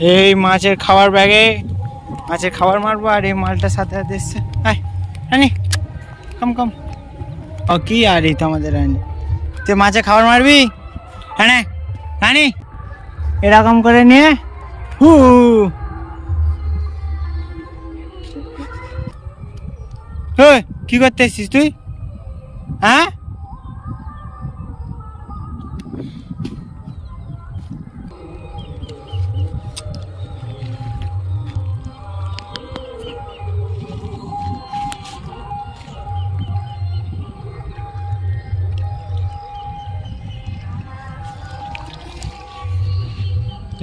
এই মাছের খাবার ব্যাগে মাছের খাবার মারবো, আর এই মালটা সাথে সাথে এসছে। রানি কম কম। ও কি আর এই তো আমাদের রানি, তুই মাছের খাবার মারবি? হ্যাঁ রানি, এরকম করে নিয়ে হু কি করতে এসছিস তুই? হ্যাঁ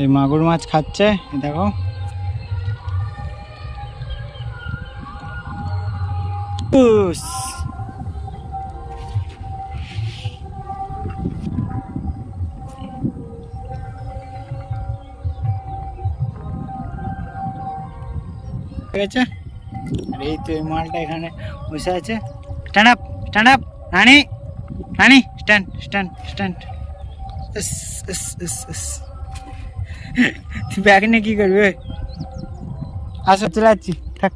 এই মাগুর মাছ খাচ্ছে, দেখো। ঠিক আছে, আর এই তো এই মালটা এখানে বসে আছে। স্ট্যান্ড আপ, স্ট্যান্ড আপ রানি, রানি স্ট্যান্ড স্ট্যান্ড স্ট্যান্ড। তুই ব্যাগ নিয়ে কি করবে? আসো চলে যাচ্ছি, থাক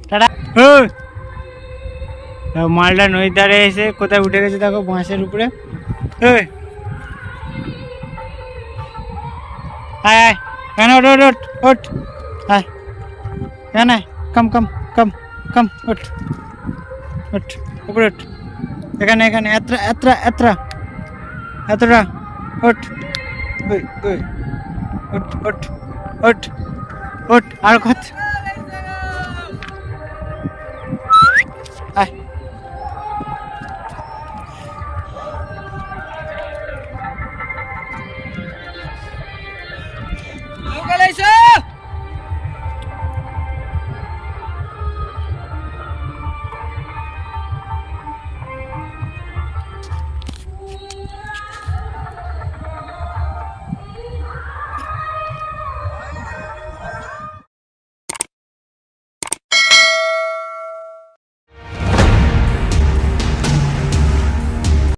টাটা। মালটা নদীর ধারে এসে কোথায় উঠে গেছে দেখো, বাঁশের উপরে। আয় আয়, এখানে ওঠ ওঠ ওঠ ওঠ, আয় এখানে, কম কম কম কম, ওঠ ওঠ উপরে ওঠ, এখানে এখানে এত্রা এত্রা এত্রা এতটা, ওঠ ওঠ ওঠ ওঠ ওঠ, আর কত